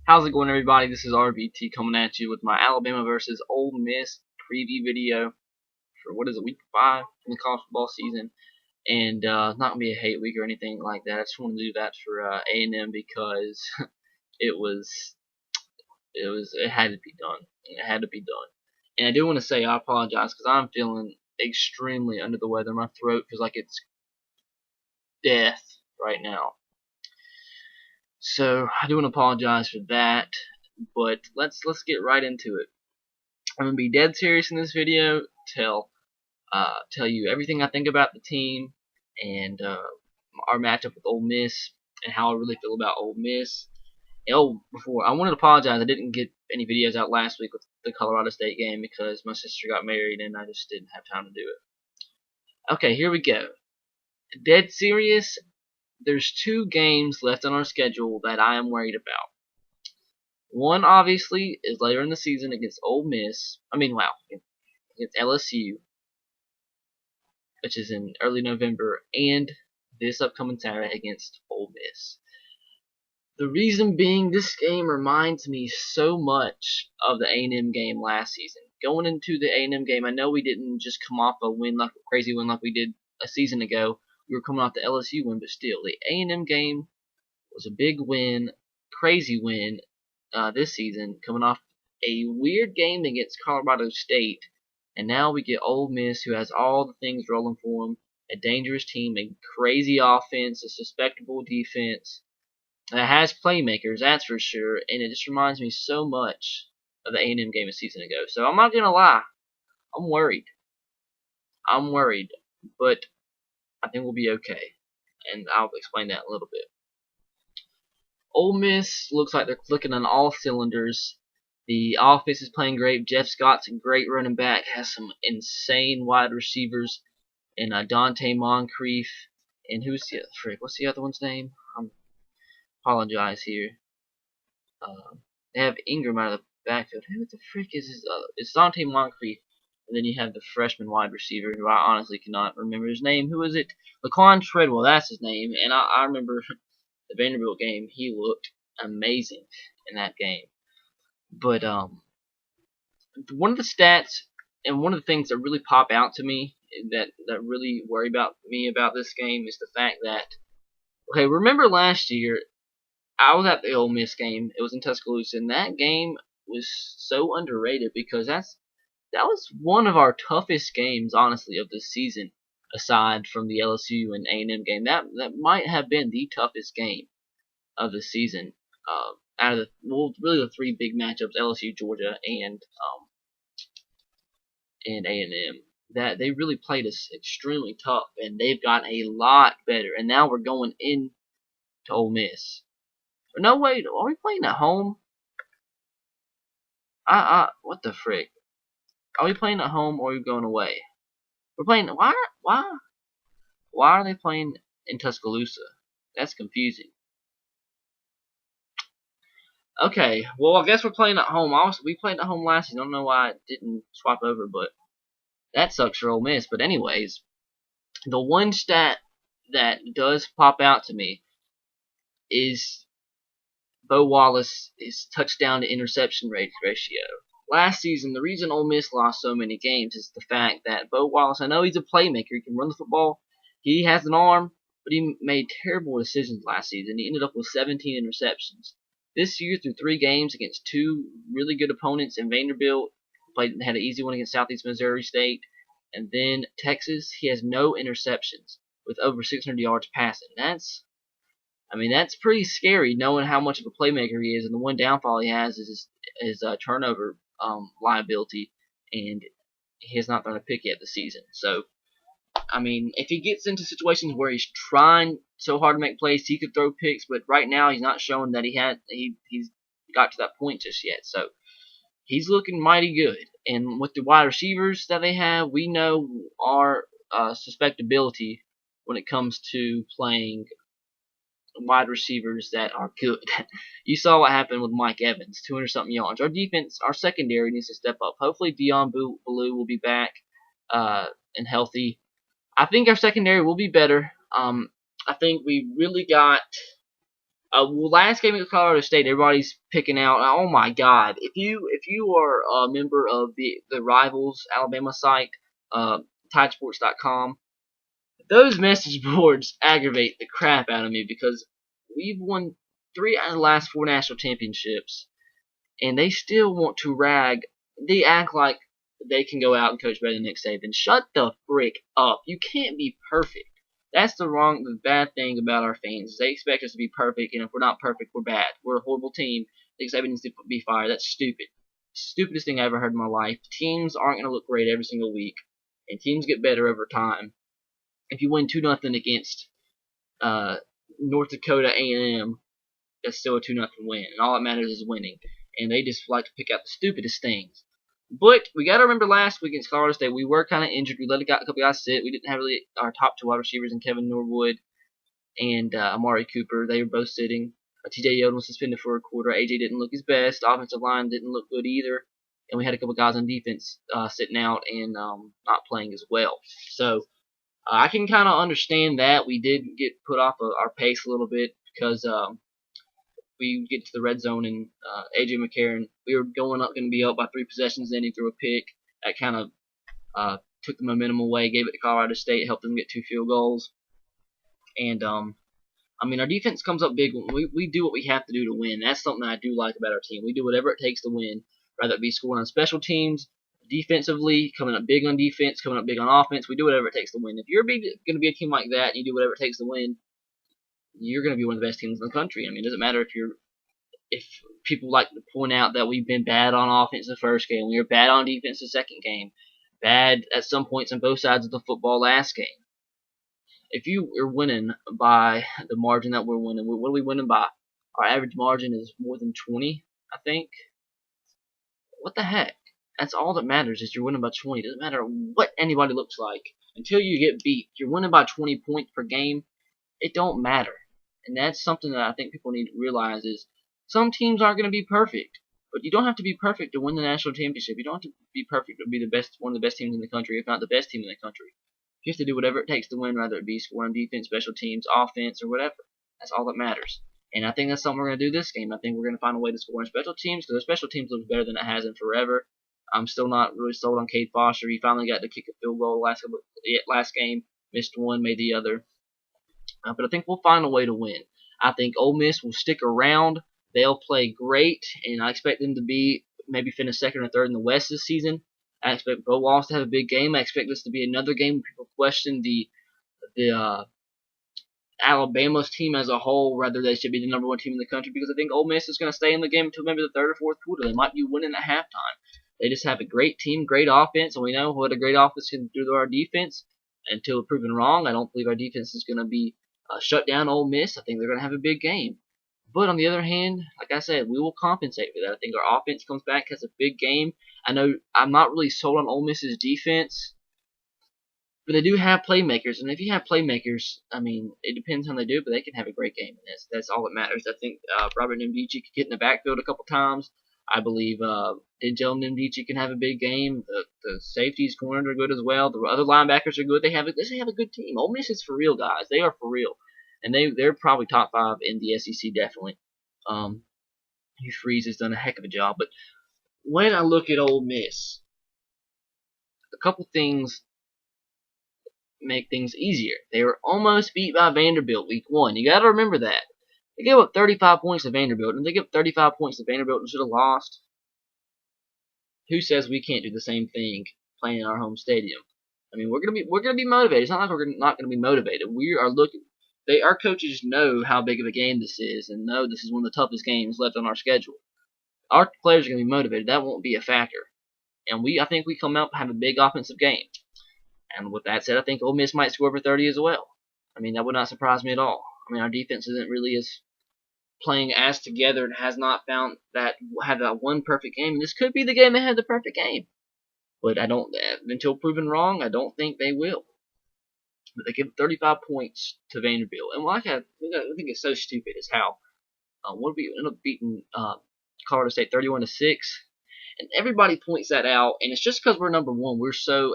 How's it going, everybody? This is RBT coming at you with my Alabama versus Ole Miss preview video for what is it, week 5 in the college football season. And it's not gonna be a hate week or anything like that. I just want to do that for A&M because it had to be done. It had to be done. And I do want to say I apologize because I'm feeling extremely under the weather. My throat feels like it's death right now. So I do want to apologize for that, but let's get right into it. I'm gonna be dead serious in this video. Tell you everything I think about the team and our matchup with Ole Miss and how I really feel about Ole Miss. Before I wanted to apologize, I didn't get any videos out last week with the Colorado State game because my sister got married and I just didn't have time to do it. Okay, here we go. Dead serious. There's 2 games left on our schedule that I am worried about. One, obviously, is later in the season against Ole Miss. Against LSU, which is in early November, and this upcoming Saturday against Ole Miss. The reason being, this game reminds me so much of the A&M game last season. Going into the A&M game, I know we didn't just come off a crazy win like we did a season ago. We were coming off the LSU win, but still, the A&M game was a big win, crazy win this season, coming off a weird game against Colorado State. And now we get Ole Miss, who has all the things rolling for them. A dangerous team, a crazy offense, a suspectable defense that has playmakers, that's for sure. And it just reminds me so much of the A&M game a season ago. So I'm not going to lie. I'm worried. But I think we'll be okay. And I'll explain that in a little bit. Ole Miss looks like they're clicking on all cylinders. The offense is playing great. Jeff Scott's a great running back. Has some insane wide receivers. And Dante Moncrief. And what's the other one's name? I apologize here. They have Ingram out of the backfield. Who the frick is his other? It's Dante Moncrief. And then you have the freshman wide receiver, who I honestly cannot remember his name. Who is it? Laquan Treadwell, that's his name. And I remember the Vanderbilt game. He looked amazing in that game. But one of the stats and one of the things that really pop out to me that really worry about me about this game is the fact that, okay, remember last year I was at the Ole Miss game. It was in Tuscaloosa, and that game was so underrated because that was one of our toughest games, honestly, of the season, aside from the LSU and A&M game. That might have been the toughest game of the season. Out of really the 3 big matchups, LSU, Georgia, and A&M, that they really played us extremely tough, and they've gotten a lot better. And now we're going in to Ole Miss. No, wait, are we playing at home? What the frick? Are we playing at home or are we going away? We're playing. Why are they playing in Tuscaloosa? That's confusing. Okay, well, I guess we're playing at home. We played at home last season. I don't know why it didn't swap over, but that sucks for Ole Miss. But anyways, the one stat that does pop out to me is Bo Wallace's touchdown to interception ratio. Last season, the reason Ole Miss lost so many games is the fact that Bo Wallace, I know he's a playmaker, he can run the football, he has an arm, but he made terrible decisions last season. He ended up with 17 interceptions. This year, through 3 games against 2 really good opponents in Vanderbilt, had an easy one against Southeast Missouri State, and then Texas, he has no interceptions with over 600 yards passing. That's pretty scary, knowing how much of a playmaker he is, and the one downfall he has is his turnover liability, and he has not thrown a pick yet this season. So, if he gets into situations where he's trying so hard to make plays, he could throw picks, but right now he's not showing that he's got to that point just yet. So, he's looking mighty good. And with the wide receivers that they have, we know our suspectability when it comes to playing wide receivers that are good. You saw what happened with Mike Evans, 200-something yards. Our defense, our secondary needs to step up. Hopefully Dion Ballou will be back and healthy. I think our secondary will be better. I think we really got Well, last game against Colorado State, everybody's picking out. Oh my God! If you are a member of the rivals Alabama site, TideSports.com, those message boards aggravate the crap out of me because we've won 3 out of the last 4 national championships, and they still want to rag. They act like they can go out and coach better than Nick Saban. Shut the frick up! You can't be perfect. That's the bad thing about our fans. They expect us to be perfect, and if we're not perfect, we're bad. We're a horrible team. Nick Saban needs to be fired. That's stupid. Stupidest thing I ever heard in my life. Teams aren't going to look great every single week, and teams get better over time. If you win 2-0 against North Dakota A&M, that's still a 2-0 win, and all that matters is winning. And they just like to pick out the stupidest things. But we got to remember last week against Colorado State, we were kind of injured. We let a couple guys sit. We didn't have really our top 2 wide receivers in Kevin Norwood and Amari Cooper. They were both sitting. TJ Yeldon was suspended for a quarter. AJ didn't look his best. The offensive line didn't look good either. And we had a couple guys on defense sitting out and not playing as well. So I can kind of understand that. We did get put off of our pace a little bit because we get to the red zone and AJ McCarron, we were going to be up by 3 possessions, then he threw a pick. That kind of took the momentum away, gave it to Colorado State, helped them get 2 field goals. And I mean, our defense comes up big. We do what we have to do to win. That's something that I do like about our team. We do whatever it takes to win, whether it be scoring on special teams, defensively, coming up big on defense, coming up big on offense. We do whatever it takes to win. If you're going to be a team like that and you do whatever it takes to win, you're going to be one of the best teams in the country. I mean, it doesn't matter if people like to point out that we've been bad on offense the first game, we were bad on defense the second game, bad at some points on both sides of the football last game. If you are winning by the margin that we're winning, what are we winning by? Our average margin is more than 20, I think. What the heck? That's all that matters is you're winning by 20. It doesn't matter what anybody looks like. Until you get beat, you're winning by 20 points per game. It don't matter. And that's something that I think people need to realize is some teams aren't going to be perfect. But you don't have to be perfect to win the national championship. You don't have to be perfect to be one of the best teams in the country, if not the best team in the country. You have to do whatever it takes to win, whether it be scoring defense, special teams, offense, or whatever. That's all that matters. And I think that's something we're going to do this game. I think we're going to find a way to score in special teams because our special teams looks better than it has in forever. I'm still not really sold on Cade Foster. He finally got to kick a field goal last game, missed one, made the other. But I think we'll find a way to win. I think Ole Miss will stick around. They'll play great, and I expect them to maybe finish second or third in the West this season. I expect Bo Wallace to have a big game. I expect this to be another game where people question the Alabama's team as a whole, whether they should be the number 1 team in the country, because I think Ole Miss is going to stay in the game until maybe the 3rd or 4th quarter. They might be winning at halftime. They just have a great team, great offense, and we know what a great offense can do to our defense. Until proven wrong, I don't believe our defense is going to be shut down Ole Miss. I think they're going to have a big game. But on the other hand, like I said, we will compensate for that. I think our offense comes back, has a big game. I know I'm not really sold on Ole Miss's defense, but they do have playmakers. And if you have playmakers, I mean, it depends on how they do, but they can have a great game. And that's all that matters. I think Robert Nkemdiche could get in the backfield a couple times. I believe Denzel Nkemdiche can have a big game. The safeties, corners are good as well. The other linebackers are good. They have a good team. Ole Miss is for real, guys. They are for real. And they're probably top 5 in the SEC, definitely. Hugh Freeze has done a heck of a job. But when I look at Ole Miss, a couple things make things easier. They were almost beat by Vanderbilt week 1. You got to remember that. They gave up 35 points to Vanderbilt, and they gave up 35 points to Vanderbilt and should have lost. Who says we can't do the same thing playing in our home stadium? I mean, we're gonna be motivated. It's not like we're not gonna be motivated. We are looking. Our coaches know how big of a game this is, and know this is one of the toughest games left on our schedule. Our players are gonna be motivated. That won't be a factor. And I think we come out and have a big offensive game. And with that said, I think Ole Miss might score over 30 as well. I mean, that would not surprise me at all. I mean, our defense isn't really as playing as together and has not had that one perfect game. And this could be the game they had the perfect game. But until proven wrong, I don't think they will. But they give 35 points to Vanderbilt. And I think it's so stupid is how we ended up beating Colorado State 31-6. And everybody points that out, and it's just because we're number 1.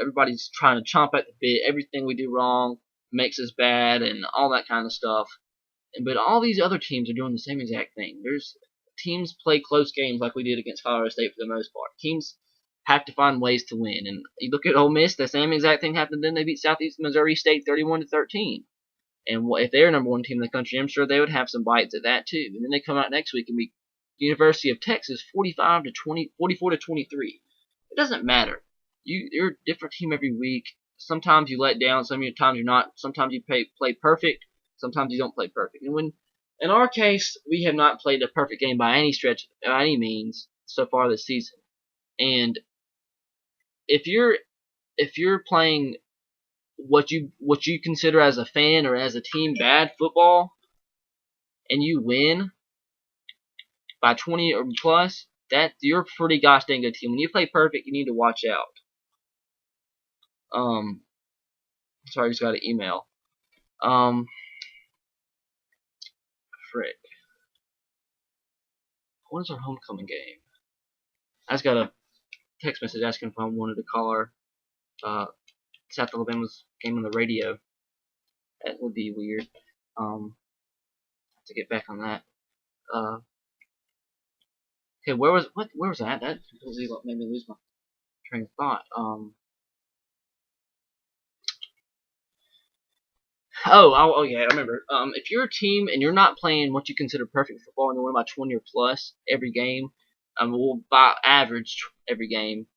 Everybody's trying to chomp at the bit. Everything we do wrong makes us bad, and all that kind of stuff. But all these other teams are doing the same exact thing. There's teams play close games like we did against Colorado State for the most part. Teams have to find ways to win. And you look at Ole Miss, the same exact thing happened then. They beat Southeast Missouri State 31-13. And if they're number one team in the country, I'm sure they would have some bites at that too. And then they come out next week and beat University of Texas 44-23. It doesn't matter. You're a different team every week. Sometimes you let down. Sometimes you're not. Sometimes you play perfect. Sometimes you don't play perfect. And when, in our case, we have not played a perfect game by any stretch, by any means, so far this season. And if you're playing what you consider as a fan or as a team bad football, and you win by 20 or plus, that you're a pretty gosh dang good team. When you play perfect, you need to watch out. Sorry, I just got an email. Frick. When is our homecoming game? I just got a text message asking if I wanted to call our South Alabama's game on the radio. That would be weird. To get back on that. Okay, where was that? That completely made me lose my train of thought. Oh yeah, I remember. If you're a team and you're not playing what you consider perfect football and you're winning by 20 or plus every game, well, by average every game.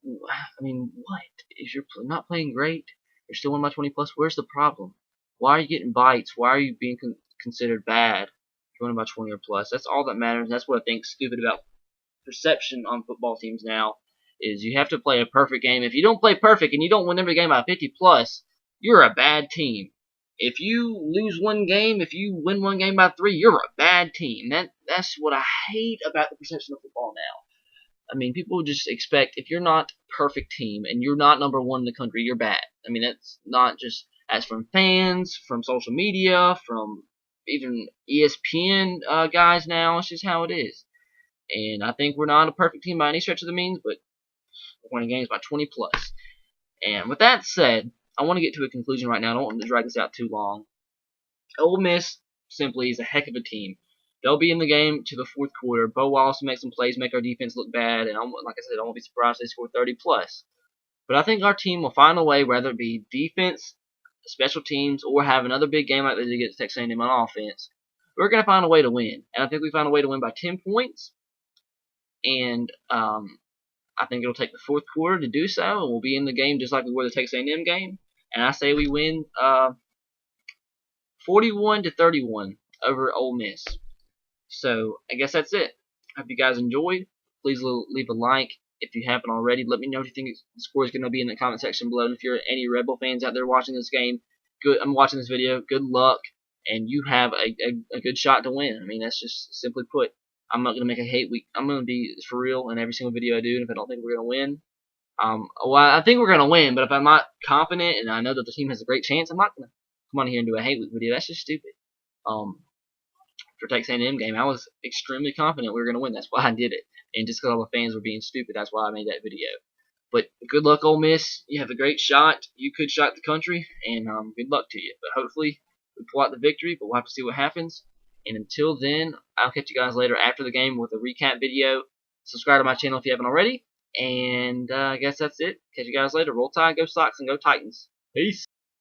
I mean, what? If you're not playing great, you're still winning by 20 plus. Where's the problem? Why are you getting bites? Why are you being considered bad? You're winning by 20 or plus. That's all that matters. That's what I think stupid about perception on football teams now. Is you have to play a perfect game. If you don't play perfect and you don't win every game by 50 plus, you're a bad team. If you lose one game, if you win one game by 3, you're a bad team. That's what I hate about the perception of football now. I mean, people just expect if you're not a perfect team and you're not number one in the country, you're bad. I mean, that's not just as from fans, from social media, from even ESPN guys now. It's just how it is. And I think we're not a perfect team by any stretch of the means, but we're winning games by 20 plus. And with that said, I want to get to a conclusion right now. I don't want to drag this out too long. Ole Miss simply is a heck of a team. They'll be in the game to the fourth quarter. Bo Wallace will make some plays, make our defense look bad, and like I said, I won't be surprised if they score 30 plus. But I think our team will find a way, whether it be defense, special teams, or have another big game like they did against Texas A&M on offense. We're going to find a way to win, and I think we found a way to win by 10 points. And I think it'll take the fourth quarter to do so, and we'll be in the game just like we were the Texas A&M game. And I say we win 41-31 over Ole Miss. So I guess that's it. Hope you guys enjoyed. Please leave a like if you haven't already. Let me know what you think the score is going to be in the comment section below. And if you're any Rebel fans out there watching this game, I'm watching this video. Good luck, and you have a good shot to win. I mean, that's just simply put. I'm not going to make a hate week. I'm going to be for real in every single video I do. And if I don't think we're going to win, well, I think we're going to win. But if I'm not confident and I know that the team has a great chance, I'm not going to come on here and do a hate week video. That's just stupid. For Texas A&M game, I was extremely confident we were going to win. That's why I did it. And just because all the fans were being stupid, that's why I made that video. But good luck, Ole Miss. You have a great shot. You could shock the country, and good luck to you. But hopefully we pull out the victory, but we'll have to see what happens. And until then, I'll catch you guys later after the game with a recap video. Subscribe to my channel if you haven't already. And I guess that's it. Catch you guys later. Roll Tide, go Sox, and go Titans. Peace.